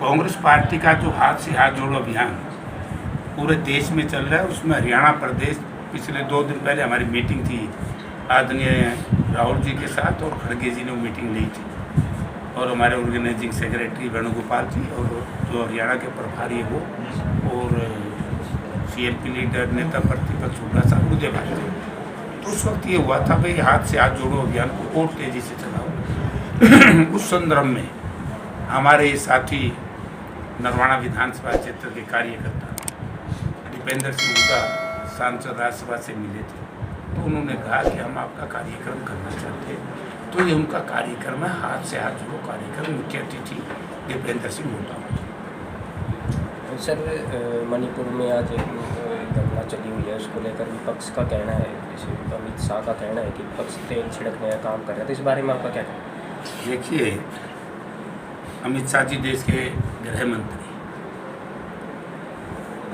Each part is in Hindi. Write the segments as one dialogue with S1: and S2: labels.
S1: कांग्रेस पार्टी का जो हाथ से हाथ जोड़ो अभियान पूरे देश में चल रहा है, उसमें हरियाणा प्रदेश पिछले 2 दिन पहले हमारी मीटिंग थी आदरणीय राहुल जी के साथ, और खड़गे जी ने वो मीटिंग ली थी, और हमारे ऑर्गेनाइजिंग सेक्रेटरी वेणुगोपाल जी और जो हरियाणा के प्रभारी है वो, और CLP लीडर नेता प्रतिपक्ष हुड्डा साहब उदय भाई थे। तो उस वक्त ये हुआ था भाई हाथ से हाथ जोड़ो अभियान को और तेज़ी से चलाओ। उस संदर्भ में हमारे साथी नरवाना विधानसभा क्षेत्र के कार्यकर्ता दीपेंद्र सिंह हुड्डा सांसद राज्यसभा से मिले थे, तो उन्होंने कहा कि हम आपका कार्यक्रम करना चाहते हैं। तो ये उनका कार्यक्रम है, हाथ से हाथ जोड़ो कार्यक्रम। मुख्य अतिथि दीपेंद्र सिंह हुड्डा।
S2: सर, मणिपुर में आज घटना चली हुई है, उसको लेकर विपक्ष का कहना है, जैसे अमित शाह का कहना है कि विपक्ष तेल छिड़कने का काम कर रहा है, तो इस बारे में आपका क्या कहना है?
S1: देखिए, अमित शाह जी देश के गृह मंत्री,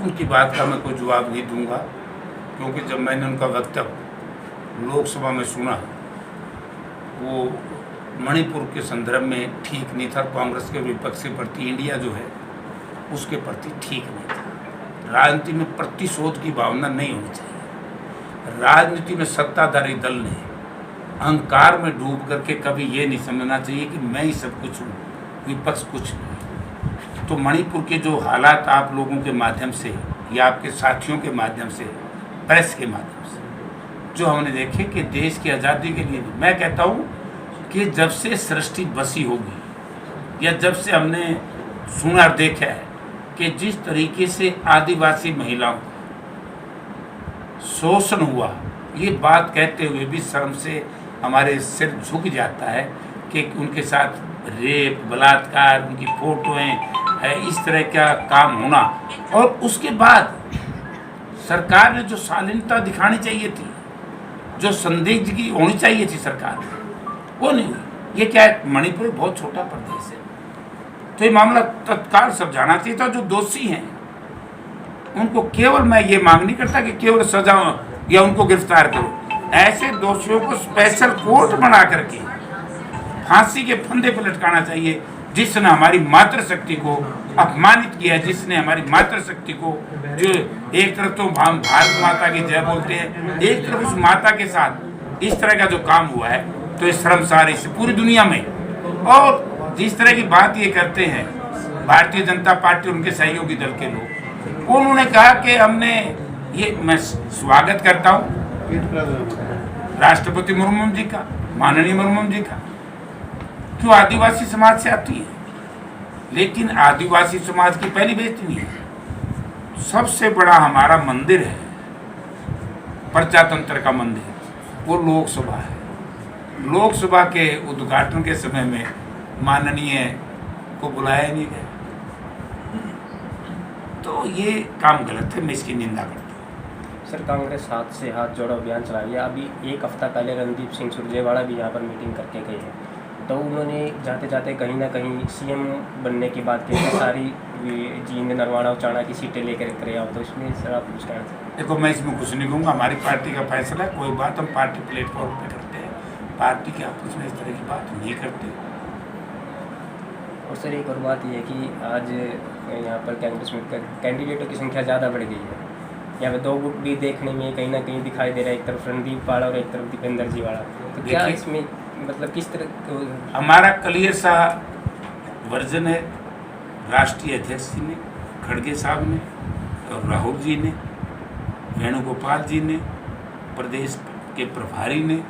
S1: उनकी बात का मैं कोई जवाब नहीं दूंगा, क्योंकि जब मैंने उनका वक्तव्य लोकसभा में सुना वो मणिपुर के संदर्भ में ठीक नहीं था। कांग्रेस के विपक्ष के प्रति, इंडिया जो है उसके प्रति ठीक नहीं था। राजनीति में प्रतिशोध की भावना नहीं होनी चाहिए। राजनीति में सत्ताधारी दल ने अहंकार में डूब करके कभी ये नहीं समझना चाहिए कि मैं ही सब कुछ हूँ, विपक्ष कुछ नहीं। तो मणिपुर के जो हालात आप लोगों के माध्यम से या आपके साथियों के माध्यम से, प्रेस के माध्यम से जो हमने देखे कि देश की आज़ादी के लिए, मैं कहता हूँ कि जब से सृष्टि बसी होगी या जब से हमने सुना और देखा है कि जिस तरीके से आदिवासी महिलाओं का शोषण हुआ, ये बात कहते हुए भी शर्म से हमारे सिर झुक जाता है कि उनके साथ रेप, बलात्कार, उनकी फोटोएं है, इस तरह का काम होना। और उसके बाद सरकार ने जो शालीनता दिखानी चाहिए थी, जो संदिग्ध की होनी चाहिए थी सरकार में, वो नहीं हुई। ये क्या है, मणिपुर बहुत छोटा प्रदेश है, तो ये मामला तत्काल सब जाना चाहिए था। जो दोषी हैं उनको केवल, मैं ये मांग नहीं करता कि केवल सजा या उनको गिरफ्तार करो, ऐसे दोषियों को स्पेशल कोर्ट बना करके फांसी के फंदे पर लटकाना चाहिए, जिसने हमारी मातृशक्ति को अपमानित किया, जिसने हमारी मातृशक्ति को, जो एक तरफ तो हम भारत माता की जय बोलते हैं, एक तरफ उस माता के साथ इस तरह का जो काम हुआ है, तो ये शर्मसार इस पूरी दुनिया में। और जिस तरह की बात ये करते हैं भारतीय जनता पार्टी, उनके सहयोगी दल के लोग, उन्होंने कहा कि हमने ये, मैं स्वागत करता हूँ राष्ट्रपति मुर्मू जी का, माननीय मुर्मू जी का, क्यों आदिवासी समाज से आती है, लेकिन आदिवासी समाज की पहली बेइज्जती नहीं है। सबसे बड़ा हमारा मंदिर है, प्रजातंत्र का मंदिर, वो लोकसभा है। लोकसभा के उद्घाटन के समय में माननीय को बुलाया नहीं गया, तो ये काम गलत है, मैं इसकी निंदा करता हूँ।
S2: सर, कांग्रेस हाथ से हाथ जोड़ो अभियान चला रही है। अभी एक हफ्ता पहले रणदीप सिंह सुरजेवाला भी यहाँ पर मीटिंग करके गए हैं, तो उन्होंने जाते जाते कहीं ना कहीं CM बनने की बात की, सारी जींद, नरवाना, उचाना की सीटें लेकर करे आओ, तो इसमें सर आप कुछ कहना चाहते हैं?
S1: देखो, मैं इसमें कुछ नहीं कहूँगा, हमारी पार्टी का फैसला है, कोई बात हम पार्टी प्लेटफॉर्म पे करते हैं, पार्टी के आपस में इस तरह की बात नहीं करते।
S2: और सर, एक और बात यह है कि आज यहाँ पर कांग्रेस में कैंडिडेटों की संख्या ज़्यादा बढ़ गई है। यहाँ पे 2 गुट भी देखने में कहीं ना कहीं दिखाई दे रहा है, एक तरफ रणदीप वाला और एक तरफ दीपेंद्र जी वाला। तो क्या इसमें मतलब किस तरह?
S1: हमारा क्लियर सा वर्जन है, राष्ट्रीय अध्यक्ष जी ने, खड़गे साहब ने और राहुल जी ने, वेणुगोपाल जी ने, प्रदेश के प्रभारी ने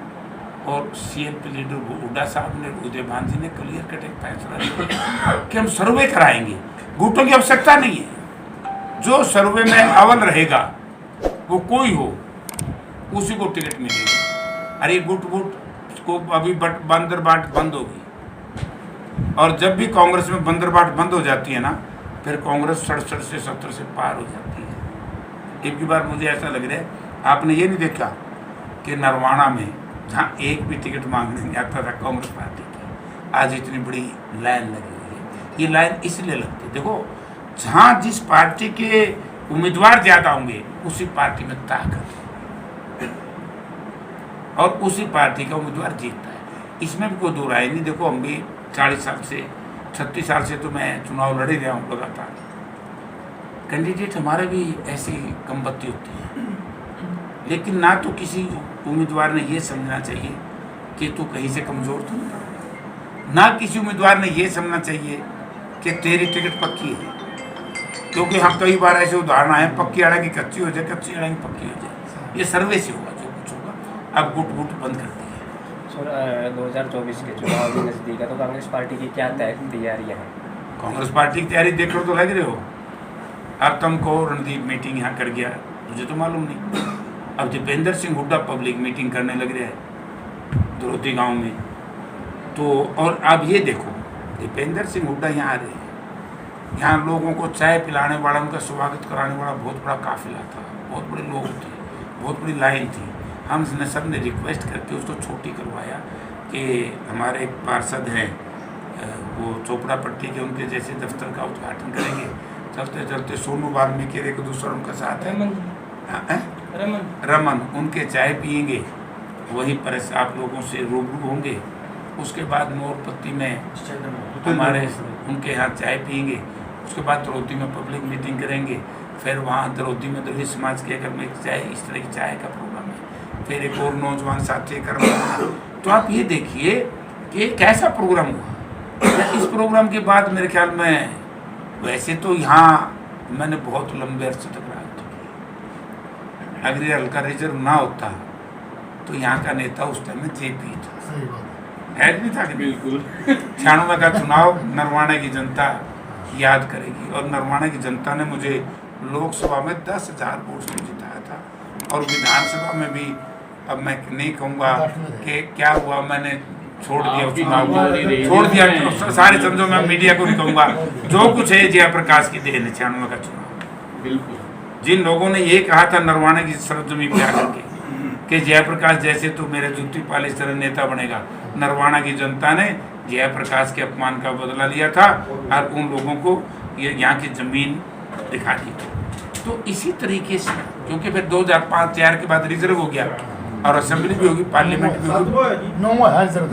S1: और CLP लीडर हुड्डा साहब ने, उदय भान जी ने क्लियर कट एक फैसला लिया कि हम सर्वे कराएंगे। गुटों की आवश्यकता नहीं है, जो सर्वे में अव्वल रहेगा वो कोई हो, उसी को टिकट मिलेगी। अरे गुट को अभी बंदरबाट बंद होगी, और जब भी कांग्रेस में बंदरबाट बंद हो जाती है ना, फिर कांग्रेस 67 से 70 से पार हो जाती है। एक बार मुझे ऐसा लग रहा है, आपने ये नहीं देखा कि नरवाना में जहाँ एक भी टिकट मांगने नहीं आता था कांग्रेस पार्टी की, आज इतनी बड़ी लाइन लगी हुई है। ये लाइन इसलिए लगती है, देखो, जहाँ जिस पार्टी के उम्मीदवार ज़्यादा होंगे उसी पार्टी में ताकत है और उसी पार्टी का उम्मीदवार जीतता है। इसमें भी कोई दो राय नहीं। देखो, हम भी 40 साल से 36 साल से तो मैं चुनाव लड़े रहा हूँ लगातार। कैंडिडेट हमारे भी ऐसी कमबत्ती होती है, लेकिन ना तो किसी उम्मीदवार ने ये समझना चाहिए कि तू कहीं से कमज़ोर तो नहीं पड़ा, ना किसी उम्मीदवार ने ये समझना चाहिए कि तेरी टिकट पक्की है। क्योंकि हम कई बार ऐसे उदाहरण आए, पक्की अड़ा की कच्ची हो जाए, कच्ची अड़ा की पक्की हो जाए। ये सर्वे से होगा जो कुछ होगा। अब गुट गुट बंद कर दी है।
S2: सर 2024 के चुनाव भी नज़दीक है, तो कांग्रेस पार्टी की क्या तैयारियाँ हैं?
S1: कांग्रेस पार्टी की तैयारी देख लो तो लग रहे हो। अब तुमको रणदीप मीटिंग यहाँ कर गया, मुझे तो मालूम नहीं। अब दीपेंद्र सिंह हुड्डा पब्लिक मीटिंग करने लग रहा है द्रोती गांव में। तो और अब ये देखो, दीपेंद्र सिंह हुड्डा यहाँ आ रहे हैं, यहाँ लोगों को चाय पिलाने वाला, उनका स्वागत कराने वाला बहुत बड़ा काफिला था, बहुत बड़े लोग थे, बहुत बड़ी लाइन थी। हमने सब ने रिक्वेस्ट करके उसको छोटी करवाया कि हमारे एक पार्षद हैं वो चोपड़ा पट्टी के, उनके जैसे दफ्तर का उद्घाटन करेंगे। चलते चलते सोनू वाल्मीकि एक दूसरा उनका साथ है रमन, उनके चाय पियेंगे, वहीं पर आप लोगों से रूबरू होंगे। उसके बाद मोरपत्ती में हमारे उनके यहाँ चाय पियेंगे। उसके बाद द्रौती में पब्लिक मीटिंग करेंगे। फिर वहाँ द्रौती में दलित समाज के अगर में चाय, इस तरह की चाय का प्रोग्राम है। फिर एक और नौजवान साथी करना। तो आप ये देखिए कि कैसा प्रोग्राम हुआ। इस प्रोग्राम के बाद मेरे ख्याल में, वैसे तो यहाँ मैंने बहुत लंबे अरसे तक राजनीति की, अगर ये हल्का रिजर्व ना होता तो यहाँ का नेता उस टाइम में जेपी था, है नहीं था?
S3: बिल्कुल।
S1: 96 का चुनाव नरवाना की जनता याद करेगी, और नरवाना की जनता ने मुझे लोकसभा में 10,000 वोट से जिताया था, और विधानसभा में भी। अब मैं नहीं कहूँगा कि क्या हुआ, मैंने छोड़ दिया चुनाव, छोड़ दिया तो सारे समझो, मैं मीडिया को नहीं कहूँगा। जो कुछ है जयप्रकाश की देन है 96 का चुनाव।
S3: बिल्कुल।
S1: जिन लोगों ने ये कहा था नरवाना की सरजमी पे आकर के कि जयप्रकाश जैसे तो मेरे जूती पालिश तरह नेता बनेगा, नरवाना की जनता ने जयप्रकाश के अपमान का बदला लिया था और उन लोगों को ये यहाँ की जमीन दिखा दी थी। तो इसी तरीके से, क्योंकि फिर 2005-4 के बाद रिजर्व हो गया और असेंबली भी होगी, पार्लियामेंट भी होगी।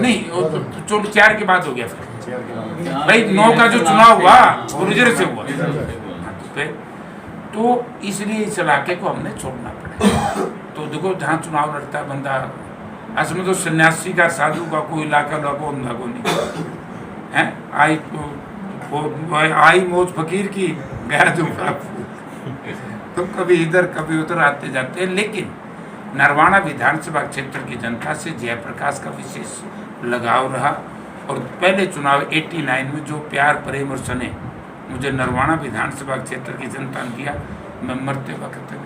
S1: नहीं, 4 के बाद हो गया। फिर भाई 9 का जो चुनाव हुआ वो रिजर्व से हुआ। तो इसलिए इस इलाके को हमने छोड़ना पड़ा। तो देखो, जहाँ चुनाव लड़ता है बंदा, असल में तो सन्यासी का, साधु का कोई इलाका को नहीं है। आई मौज फकीर की, गया तो कभी इधर कभी उधर आते जाते हैं। लेकिन नरवाना विधानसभा क्षेत्र की जनता से जयप्रकाश का विशेष लगाव रहा। और पहले चुनाव 89 में जो प्यार, प्रेम और स्नेह मुझे नरवाना विधानसभा क्षेत्र की जनता ने दिया, मैं मरते वक्त नहीं